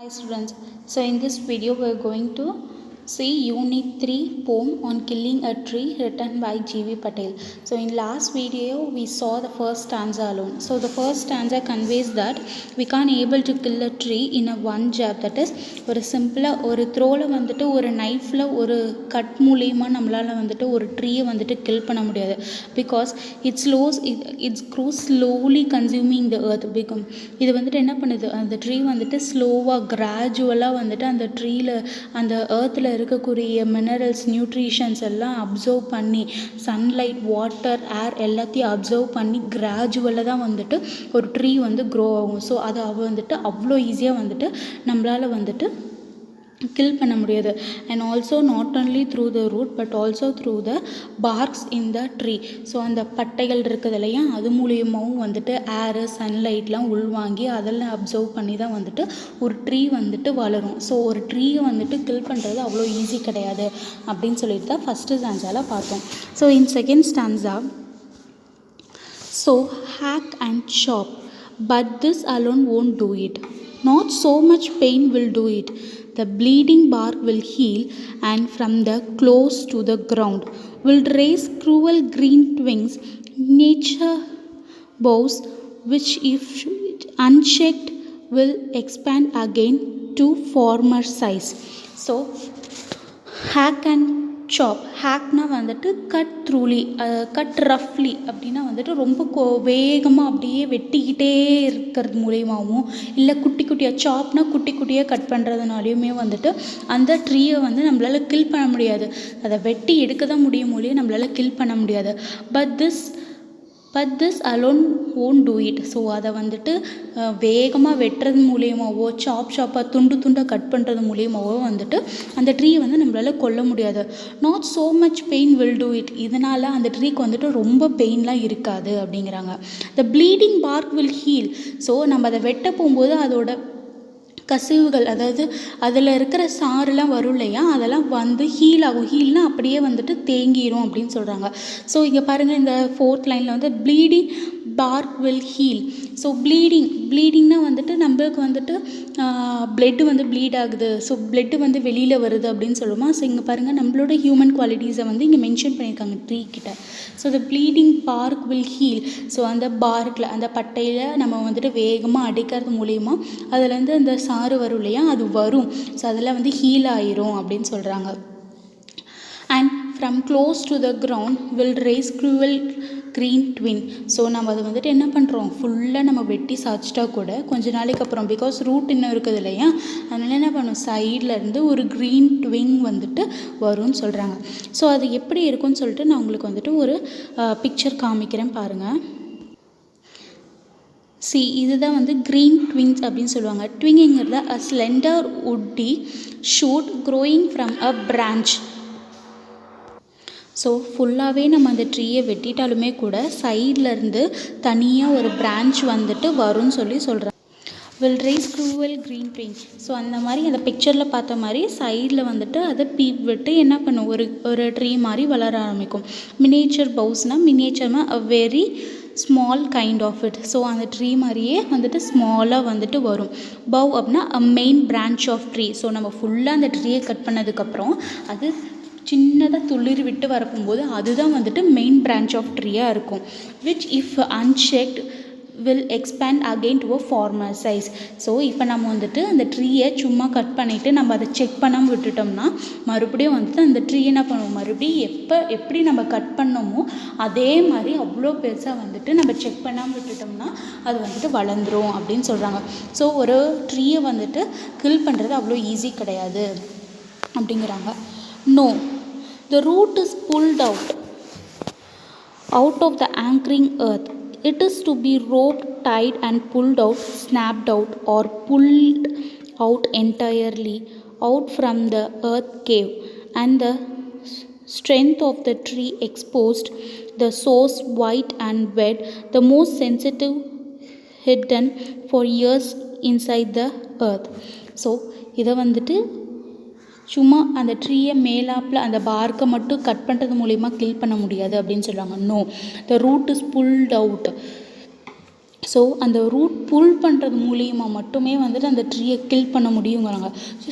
Hi students, so in this video we are going to see Unit 3 poem on killing a tree written by G.V. Patel. So in last video we saw the first stanza alone. So the first stanza conveys that we can't able to kill a tree in a one jab, that is ஒரு சிம்பிளாக ஒரு த்ரோவில் வந்துட்டு ஒரு நைஃப்பில் ஒரு cut மூலியமாக நம்மளால் வந்துட்டு ஒரு ட்ரீயை வந்துட்டு கில் பண்ண முடியாது. Because it's grows slowly consuming the earth. Become இது வந்துட்டு என்ன பண்ணுது, அந்த ட்ரீ வந்துட்டு ஸ்லோவாக கிராஜுவலாக வந்துட்டு அந்த ட்ரீயில் அந்த எர்த்தில் இருக்கக்கூடிய மினரல்ஸ் நியூட்ரிஷன்ஸ் எல்லாம் அப்சர்வ் பண்ணி சன்லைட் வாட்டர் ஏர் எல்லாத்தையும் அப்சர்வ் பண்ணி கிராஜுவலாக தான் வந்துட்டு ஒரு ட்ரீ வந்து க்ரோ ஆகும். ஸோ அதை வந்துட்டு அவ்வளோ ஈஸியாக வந்துட்டு நம்மளால் வந்துட்டு கில் பண்ண முடியாது. And also not only through the root but also through the barks in the tree. So அந்த பட்டைகள் இருக்குது இல்லையா, அது மூலியமாகவும் வந்துட்டு ஏரு சன்லைட்லாம் உள்வாங்கி அதெல்லாம் அப்சர்வ் பண்ணி தான் வந்துட்டு ஒரு ட்ரீ வந்துட்டு வளரும். ஸோ ஒரு ட்ரீயை வந்துட்டு கில் பண்ணுறது அவ்வளோ ஈஸி கிடையாது அப்படின்னு சொல்லிட்டு தான் ஃபஸ்ட்டு ஸ்டான்ஸாவில் பார்த்தோம். So in second stanza, so hack and சாப் but this alone won't do it. Not so much pain will do it. The bleeding bark will heal, and from the close to the ground will raise cruel green twigs. Nature bows, which if unchecked will expand again to former size. So hack and சாப். ஹேக்னா வந்துட்டு cut truly, cut ரஃப்லி அப்படின்னா வந்துட்டு ரொம்ப வேகமாக அப்படியே வெட்டிக்கிட்டே இருக்கிறது மூலியமாகவும், இல்லை குட்டி குட்டியாக சாப்னா குட்டி குட்டியாக கட் பண்ணுறதுனாலையுமே வந்துட்டு அந்த ட்ரீயை வந்து நம்மளால் கில் பண்ண முடியாது. அதை வெட்டி எடுக்க தான் முடியும் மொழியை நம்மளால் கில் பண்ண முடியாது. But this alone won't do it. So அதை வந்துட்டு வேகமாக வெட்டுறது மூலியமாகவோ சாப்பாக துண்டாக கட் பண்ணுறது மூலியமாகவோ வந்துட்டு அந்த ட்ரீயை வந்து நம்மளால் கொல்ல முடியாது. Not so much pain will do it. இதனால் அந்த ட்ரீக்கு வந்துட்டு ரொம்ப பெயின்லாம் இருக்காது அப்படிங்கிறாங்க. The bleeding bark will heal. So நம்ம அதை வெட்ட போகும்போது அதோட கசிவுகள், அதாவது அதில் இருக்கிற சாறுலாம் வரும் இல்லையா, அதெல்லாம் வந்து ஹீல் ஆகும். ஹீல்னால் அப்படியே வந்துட்டு தேங்கிடும் அப்படின்னு சொல்கிறாங்க. ஸோ இங்கே பாருங்கள், இந்த ஃபோர்த் லைனில் வந்து bleeding bark will heal. So ப்ளீடிங்னால் வந்துட்டு நம்மளுக்கு வந்துட்டு பிளட்டு வந்து ப்ளீட் ஆகுது, ஸோ பிளட்டு வந்து வெளியில் வருது அப்படின்னு சொல்லுமா. ஸோ இங்கே பாருங்கள், நம்மளோட ஹியூமன் குவாலிட்டிஸை வந்து இங்கே மென்ஷன் பண்ணியிருக்காங்க ட்ரீ கிட்ட. So the bleeding bark will heal. So அந்த பார்க்கில், அந்த பட்டையில் நம்ம வந்துட்டு வேகமாக அடிக்கிறது மூலிமா அதுலேருந்து அந்த சாறு வரும் இல்லையா, அது வரும். ஸோ அதெல்லாம் வந்து ஹீல் ஆயிரும் அப்படின்னு சொல்கிறாங்க. And from close to the ground will rise cruel green twin. So நம்ம அதை வந்துட்டு என்ன பண்ணுறோம், ஃபுல்லாக நம்ம வெட்டி சாய்ச்சிட்டா கூட கொஞ்ச நாளைக்கு அப்புறம், பிகாஸ் ரூட் இன்னும் இருக்குது இல்லையா, அதனால் என்ன பண்ணும், சைட்லேருந்து ஒரு க்ரீன் ட்விங் வந்துட்டு வரும்னு சொல்கிறாங்க. ஸோ அது எப்படி இருக்கும்னு சொல்லிட்டு நான் உங்களுக்கு வந்துட்டு ஒரு பிக்சர் காமிக்கிறேன் பாருங்கள். இதுதான் வந்து க்ரீன் ட்விங்ஸ் அப்படின்னு சொல்லுவாங்க. ட்விங்குங்கிறத a slender woody shoot growing from a branch. So ஃபுல்லாகவே நம்ம அந்த ட்ரீயை வெட்டிட்டாலுமே கூட சைட்லேருந்து தனியாக ஒரு பிரான்ச் வந்துட்டு வரும்னு சொல்கிறாங்க. Will rise cruel green ட்விங். So அந்த மாதிரி அந்த பிக்சரில் பார்த்த மாதிரி சைடில் வந்துட்டு அதை பீப் விட்டு என்ன பண்ணும், ஒரு ட்ரீ மாதிரி வளர ஆரம்பிக்கும். மினியேச்சர் பவுஸ்னால் மினியேச்சர்னா a very small kind of it. So அந்த ட்ரீ மாதிரியே வந்துட்டு ஸ்மாலாக வந்துட்டு வரும். பவ் அப்படின்னா a main branch of tree. So நம்ம ஃபுல்லாக அந்த ட்ரீயை கட் பண்ணதுக்கப்புறம் அது சின்னதாக துளிர் விட்டு வரப்போகும்போது அதுதான் வந்துட்டு மெயின் பிரான்ச் ஆஃப் ட்ரீயாக இருக்கும். Which if unchecked will expand again to a former size. So இப்போ நம்ம வந்துட்டு அந்த ட்ரீயை சும்மா கட் பண்ணிவிட்டு நம்ம அதை செக் பண்ணாமல் விட்டுட்டோம்னா மறுபடியும் வந்துட்டு அந்த ட்ரீ என்ன பண்ணுவோம், மறுபடியும் எப்படி நம்ம கட் பண்ணோமோ அதே மாதிரி அவ்வளோ பெருசாக வந்துட்டு நம்ம செக் பண்ணாமல் விட்டுட்டோம்னா அது வந்துட்டு வளர்ந்துரும் அப்படின்னு சொல்கிறாங்க. ஸோ ஒரு ட்ரீயை வந்துட்டு கில் பண்ணுறது அவ்வளோ ஈஸி கிடையாது அப்படிங்கிறாங்க. No, the root is pulled out of the anchoring earth. It is to be roped, tied and pulled out, snapped out or pulled out entirely out from the earth cave, and the strength of the tree exposed, the source white and wet, the most sensitive hidden for years inside the earth. So இதை வந்துட்டு சும்மா அந்த ட்ரீயை மேலாப்பில் அந்த பார்க்கை மட்டும் cut பண்ணுறது மூலிமா kill பண்ண முடியாது அப்படின்னு சொல்லுவாங்க. No, the root is pulled out so அந்த ரூட் புல் பண்ணுறது மூலியமாக மட்டுமே வந்துட்டு அந்த ட்ரீயை கில் பண்ண முடியுங்கிறாங்க. ஸோ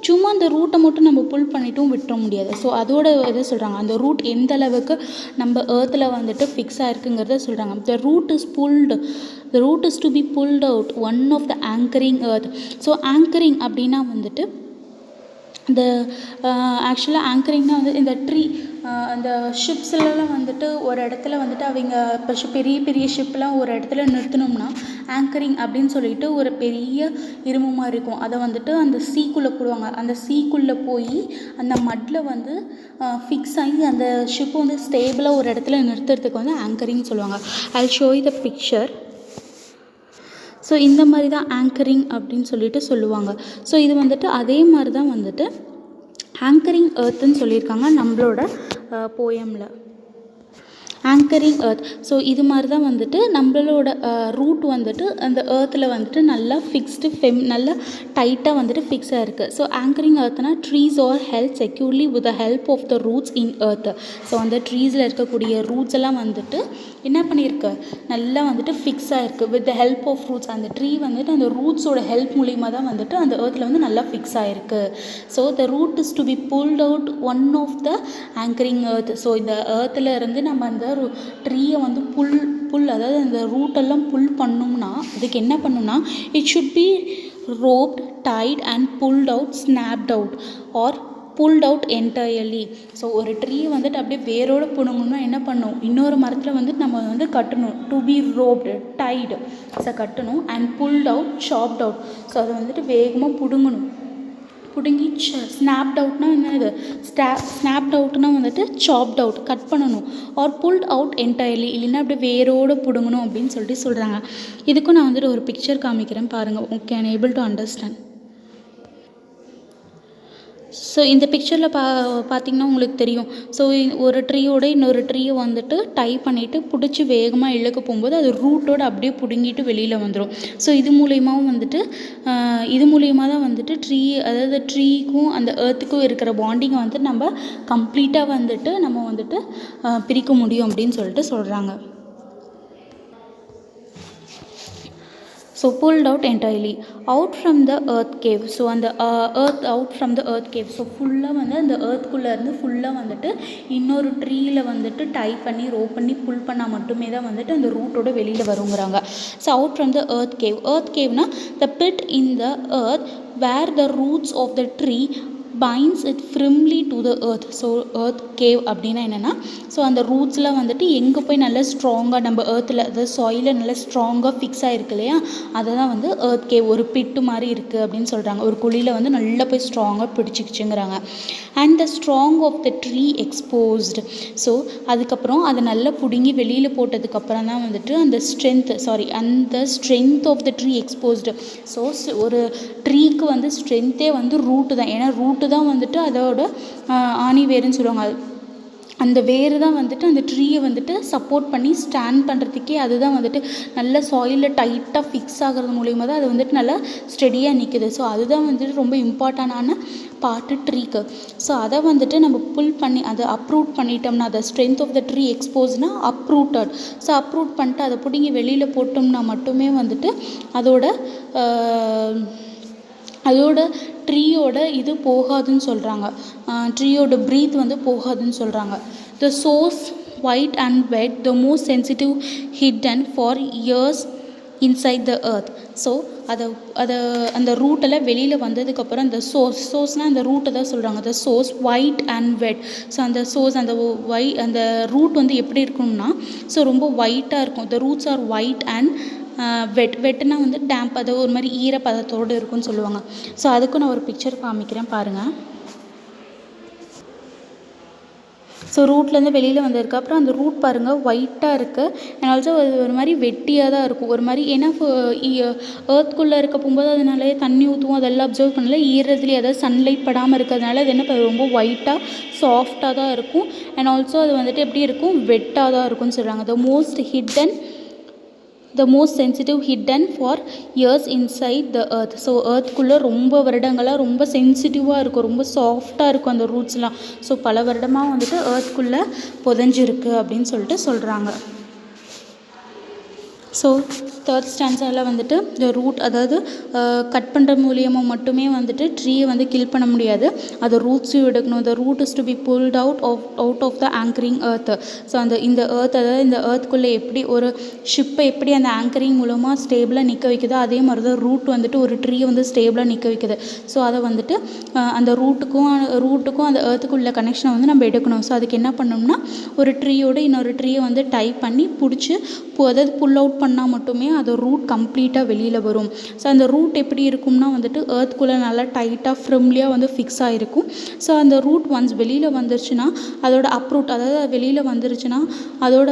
சும்மா அந்த ரூட்டை மட்டும் நம்ம புல் பண்ணிட்டும் விட்டுற முடியாது. ஸோ அதோட இது சொல்கிறாங்க, அந்த ரூட் எந்த அளவுக்கு நம்ம ஏர்த்தில் வந்துட்டு ஃபிக்ஸ் ஆகிருக்குங்கிறத சொல்கிறாங்க. The root is to be pulled out one of the anchoring earth. So anchoring அப்படின்னா வந்துட்டு இந்த ஆக்சுவலாக ஆங்கரிங்னால் வந்து இந்த ட்ரீ அந்த ஷிப்ஸ்லாம் வந்துட்டு ஒரு இடத்துல வந்துட்டு அவங்க இப்போ பெரிய பெரிய ஷிப்லாம் ஒரு இடத்துல நிறுத்தினோம்னா ஆங்கரிங் அப்படின்னு சொல்லிட்டு ஒரு பெரிய இரும்பு மாதிரி இருக்கும். அதை வந்துட்டு அந்த சீக்குள்ளே போடுவாங்க. அந்த சீக்குள்ளே போய் அந்த மட்டில் வந்து ஃபிக்ஸ் ஆகி அந்த ஷிப்பை வந்து ஸ்டேபிளாக ஒரு இடத்துல நிறுத்துறதுக்கு வந்து ஆங்கரிங் சொல்லுவாங்க. I'll show you the picture. So இந்த மாதிரி தான் ஆங்கரிங் அப்படின்னு சொல்லிட்டு சொல்லுவாங்க. ஸோ இது வந்துட்டு அதே மாதிரி தான் வந்துட்டு ஆங்கரிங் எர்த்துன்னு சொல்லியிருக்காங்க நம்மளோட போயமில். Anchoring earth. ஸோ இது மாதிரி தான் வந்துட்டு நம்மளோட ரூட் வந்துட்டு அந்த ஏர்த்தில் வந்துட்டு நல்லா ஃபிக்ஸ்டு நல்லா டைட்டாக வந்துட்டு ஃபிக்ஸாக இருக்குது. ஸோ ஆங்கரிங் எர்த்னா trees are help securely with the help of the roots in earth. So அந்த ட்ரீஸில் இருக்கக்கூடிய ரூட்ஸ் எல்லாம் வந்துட்டு என்ன பண்ணியிருக்கு, நல்லா வந்துட்டு ஃபிக்ஸ் ஆகிருக்கு with the help of roots. அந்த ட்ரீ வந்துட்டு அந்த ரூட்ஸோட ஹெல்ப் மூலிமா தான் வந்துட்டு அந்த ஏர்த்தில் வந்து நல்லா ஃபிக்ஸ் ஆகிருக்கு. So the root is to be pulled out one of the anchoring earth. So இந்த ஏர்த்தில் இருந்து நம்ம அந்த ட்ரீயை வந்து புல் அதாவது அந்த ரூட்டெல்லாம் புல் பண்ணோம்னா அதுக்கு என்ன பண்ணணும்னா it should be roped, tight and pulled out, snapped out or pulled out entirely. So ஒரு ட்ரீ வந்துட்டு அப்படியே வேரோடு பிடுங்கணும்னா என்ன பண்ணணும், இன்னொரு மரத்தில் வந்துட்டு நம்ம வந்து கட்டணும். To be roped, tied, so கட்டணும். And pulled out, chopped out. So அதை வந்துட்டு வேகமாக பிடுங்கணும். பிடுங்கி ஸ்னாப்ட் அவுட்னா என்னது, ஸ்னாப்ட் அவுட்னா வந்துட்டு சாப்ட் அவுட், கட் பண்ணணும். ஆர் புல்ட் அவுட் என்டையர்லி, இல்லைன்னா அப்படியே வேரோடு பிடுங்கணும் அப்படின்னு சொல்லிட்டு சொல்கிறாங்க. இதுக்கும் நான் வந்துட்டு ஒரு பிக்சர் காமிக்கிறேன் பாருங்கள். Okay, I able to understand. So இந்த பிக்சரில் பார்த்திங்கன்னா உங்களுக்கு தெரியும். ஸோ ஒரு ட்ரீயோட இன்னொரு ட்ரீயை வந்துட்டு டை பண்ணிவிட்டு பிடிச்சி வேகமாக இழுக்க போகும்போது அது ரூட்டோடு அப்படியே பிடுங்கிட்டு வெளியில் வந்துடும். ஸோ இது மூலியமாகவும் வந்துட்டு தான் வந்துட்டு அதாவது ட்ரீக்கும் அந்த ஏர்த்துக்கும் இருக்கிற பாண்டிங்கை வந்துட்டு நம்ம கம்ப்ளீட்டாக வந்துட்டு நம்ம வந்துட்டு பிரிக்க முடியும் அப்படின்னு சொல்லிட்டு சொல்கிறாங்க. So pulled out entirely out from the earth cave. So அந்த earth out from the earth cave. So ஃபுல்லாக வந்து அந்த earthக்குள்ளே இருந்து ஃபுல்லாக வந்துட்டு இன்னொரு ட்ரீயில் வந்துட்டு டை பண்ணி ரோப் பண்ணி புல் பண்ணால் மட்டுமே தான் வந்துட்டு அந்த ரூட்டோட வெளியில் வருங்கிறாங்க. So out from the earth cave. earth caveனா the pit in the earth where the roots of the tree binds it firmly to the earth. So earth cave அப்படின்னா என்னென்னா, ஸோ அந்த ரூட்ஸில் வந்துட்டு எங்கே போய் நல்லா ஸ்ட்ராங்காக நம்ம ஏர்த்தில் அதாவது சாயிலில் நல்லா ஸ்ட்ராங்காக ஃபிக்ஸ் ஆகிருக்கு இல்லையா, அதை தான் வந்து earth cave, ஒரு பிட்டு மாதிரி இருக்குது அப்படின்னு சொல்கிறாங்க. ஒரு குழியில் வந்து நல்லா போய் ஸ்ட்ராங்காக பிடிச்சிக்கிச்சுங்கிறாங்க. And the strong of the tree exposed. So அதுக்கப்புறம் அதை நல்லா பிடுங்கி வெளியில் போட்டதுக்கப்புறம் தான் வந்துட்டு அந்த strength of the tree exposed. So ஒரு ட்ரீக்கு வந்து ஸ்ட்ரென்த்தே வந்து ரூட்டு தான். ஏன்னா ரூட்டு தான் வந்துட்டு அதோட ஆணி வேருன்னு சொல்லுவாங்க. அந்த வேர் தான் வந்துட்டு அந்த ட்ரீயை வந்துட்டு சப்போர்ட் பண்ணி ஸ்டாண்ட் பண்ணுறதுக்கே அதுதான் வந்துட்டு நல்ல சாயிலில் டைட்டாக ஃபிக்ஸ் ஆகிறது மூலிமா தான் அது வந்துட்டு நல்லா ஸ்டெடியாக நிற்குது. ஸோ அதுதான் வந்துட்டு ரொம்ப இம்பார்ட்டண்டான பார்ட்டு ட்ரீக்கு. ஸோ அதை வந்துட்டு நம்ம புல் பண்ணி அதை அப்ரூட் பண்ணிட்டோம்னா, அதை ஸ்ட்ரென்த் ஆஃப் த ட்ரீ எக்ஸ்போஸ்னால் அப்ரூட்டட். ஸோ அப்ரூட் பண்ணிட்டு அதை பிடிங்கி வெளியில் போட்டோம்னா மட்டுமே வந்துட்டு அதோட ட்ரீயோட இது போகாதுன்னு சொல்கிறாங்க. ட்ரீயோட ப்ரீத் வந்து போகாதுன்னு சொல்கிறாங்க. The source white and wet, the most sensitive hidden for years inside the earth. So அந்த ரூட்டெல்லாம் வெளியில் வந்ததுக்கப்புறம் அந்த சோர்ஸ்னால் அந்த ரூட்டை தான் சொல்கிறாங்க. The source white and wet. So அந்த ரூட் வந்து எப்படி இருக்கணும்னா, ஸோ ரொம்ப ஒயிட்டாக இருக்கும். The roots are white and வெட்டுனா வந்து டேம்ப், அது ஒரு மாதிரி ஈரப்பதத்தோடு இருக்குன்னு சொல்லுவாங்க. ஸோ அதுக்கும் நான் ஒரு பிக்சர் காமிக்கிறேன் பாருங்கள். ஸோ ரூட்லேருந்து வெளியில் வந்ததுக்கப்புறம் அந்த ரூட் பாருங்கள் ஒயிட்டாக இருக்குது. அண்ட் ஆல்சோ அது ஒரு மாதிரி வெட்டியாக தான் இருக்கும். ஒரு மாதிரி ஏன்னா ஏர்த்குள்ளே இருக்க போகும்போது அதனாலே தண்ணி ஊற்றுவோம், அதெல்லாம் அப்சர்வ் பண்ணல, ஈரத்துலேயே அதாவது சன்லைட் படாமல் இருக்கிறதுனால அது என்ன ரொம்ப ஒயிட்டாக சாஃப்டாக தான் இருக்கும். அண்ட் ஆல்சோ அது வந்துட்டு எப்படி இருக்கும், வெட்டாக தான் இருக்கும்னு சொல்கிறாங்க. the most sensitive hidden for years inside the earth. So ஏர்த்குள்ளே ரொம்ப வருடங்களாக ரொம்ப சென்சிட்டிவாக இருக்கும், ரொம்ப சாஃப்டாக இருக்கும் அந்த ரூட்ஸ்லாம். ஸோ பல வருடமாக வந்துட்டு ஏர்த்குள்ளே புதஞ்சிருக்கு அப்படின்னு சொல்லிட்டு சொல்கிறாங்க. ஸோ தேர்ட் ஸ்டான்ஸாவில் வந்துட்டு இந்த ரூட், அதாவது கட் பண்ணுற மூலியமாக மட்டுமே வந்துட்டு ட்ரீயை வந்து கில் பண்ண முடியாது, அதை ரூட்ஸையும் எடுக்கணும். The root is to be pulled out of the anchoring earth. So இந்த எர்த், அதாவது இந்த எர்த்குள்ளே எப்படி ஒரு ஷிப்பை எப்படி அந்த ஆங்கரிங் மூலமாக ஸ்டேபிளாக நிற்க வைக்குதோ அதே மாதிரி தான் ரூட் வந்துட்டு ஒரு ட்ரீயை வந்து ஸ்டேபிளாக நிற்க வைக்குது. ஸோ அதை வந்துட்டு அந்த ரூட்டுக்கும் அந்த எர்த்துக்குள்ள கனெக்ஷனை வந்து நம்ம எடுக்கணும். ஸோ அதுக்கு என்ன பண்ணோம்னா ஒரு ட்ரீயோட இன்னொரு ட்ரீயை வந்து டைப் பண்ணி பிடிச்சி அதாவது புல் அவுட் பண்ணால் மட்டுமே அது ரூட் கம்ப்ளீட்டாக வெளியில் வரும். ஸோ அந்த ரூட் எப்படி இருக்கும்னா வந்துட்டு எர்த்குள்ளே நல்லா டைட்டாக ஃப்ரிம்லியாக வந்து ஃபிக்ஸ் ஆகிருக்கும். ஸோ அந்த ரூட் ஒன்ஸ் வெளியில் வந்துருச்சுன்னா அதோட அப்ரூட், அதாவது வெளியில் வந்துருச்சுன்னா அதோட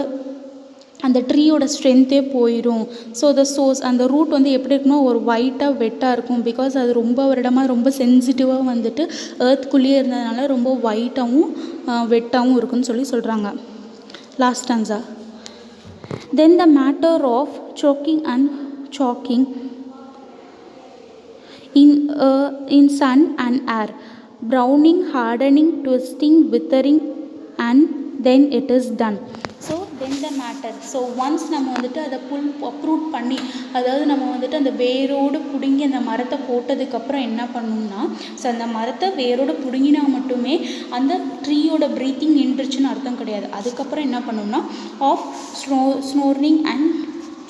அந்த ட்ரீயோட ஸ்ட்ரென்த்தே போயிடும். ஸோ சோர்ஸ் அந்த ரூட் வந்து எப்படி இருக்குன்னா ஒரு ஒயிட்டாக வெட்டாக இருக்கும். பிகாஸ் அது ரொம்ப வருடமாக ரொம்ப சென்சிட்டிவாக வந்துட்டு எர்த்குள்ளேயே இருந்ததுனால ரொம்ப ஒயிட்டாகவும் வெட்டாகவும் இருக்குன்னு சொல்கிறாங்க. Last stanza. Then the matter of choking and chalking in sun and air, browning, hardening, twisting, withering, and then it is done. So then the matter. So once நம்ம வந்துட்டு அதை அப்ரூட் பண்ணி, அதாவது நம்ம வந்துட்டு அந்த வேரோடு பிடுங்கி அந்த மரத்தை போட்டதுக்கப்புறம் என்ன பண்ணணும்னா, ஸோ அந்த மரத்தை வேரோடு பிடுங்கினா மட்டுமே அந்த ட்ரீயோட ப்ரீத்திங் நின்றுச்சுன்னு அர்த்தம் கிடையாது. அதுக்கப்புறம் என்ன பண்ணணும்னா of snoring and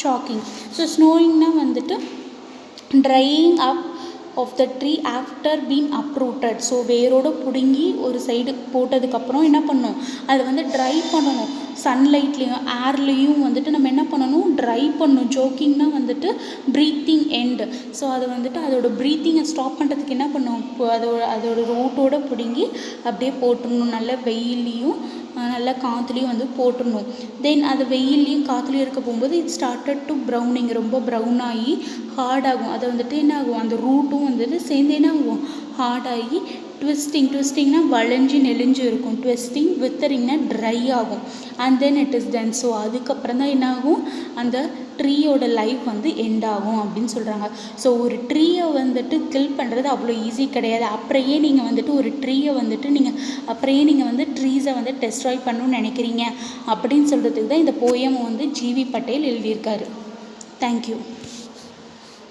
choking. So ஸ்னோரிங்னால் வந்துட்டு drying up of the tree after been uprooted. So வேரோடு பிடுங்கி ஒரு சைடு போட்டதுக்கப்புறம் என்ன பண்ணணும், அதை வந்து ட்ரை பண்ணணும். சன்லைட்லேயும் ஏர்லேயும் வந்துட்டு நம்ம என்ன பண்ணணும், ட்ரை பண்ணணும். ஜோக்கிங்னா வந்துட்டு ப்ரீத்திங் எண்டு. ஸோ அதை வந்துட்டு அதோட ப்ரீத்திங்கை ஸ்டாப் பண்ணுறதுக்கு என்ன பண்ணணும், அதோட ரூட்டோடு பிடுங்கி அப்படியே போட்டுடணும். நல்ல வெயிலையும் நல்லா காற்றுலையும் வந்து போட்டுடணும். தென் அது வெயிலையும் காற்றுலையும் இருக்க போகும்போது இட் ஸ்டார்டட் டு ப்ரௌனிங், ரொம்ப ப்ரௌன் ஆகி ஹார்டாகும். அதை வந்துட்டு என்ன ஆகும், அந்த ரூட்டும் வந்துட்டு சேர்ந்து என்ன ஆகும், ஹார்டாகி ட்விஸ்டிங்னா வளைஞ்சி நெளிஞ்சு இருக்கும். ட்விஸ்டிங், வித்தரிங்னா ட்ரை ஆகும். And then it is done. So அதுக்கப்புறம் தான் என்ன ஆகும், அந்த ட்ரீயோட லைஃப் வந்து எண்ட் ஆகும் அப்படின்னு சொல்கிறாங்க. ஸோ ஒரு ட்ரீயை வந்துட்டு கில் பண்ணுறது அவ்வளோ ஈஸி கிடையாது. அப்புறையே நீங்கள் வந்துட்டு ஒரு ட்ரீயை வந்துட்டு நீங்கள் வந்து ட்ரீஸை வந்து டெஸ்ட்ராய் பண்ணணும்னு நினைக்கிறீங்க அப்படின்னு சொல்கிறதுக்கு தான் இந்த போயம் வந்து ஜிவி பட்டேல் எழுதியிருக்காரு. தேங்க்யூ.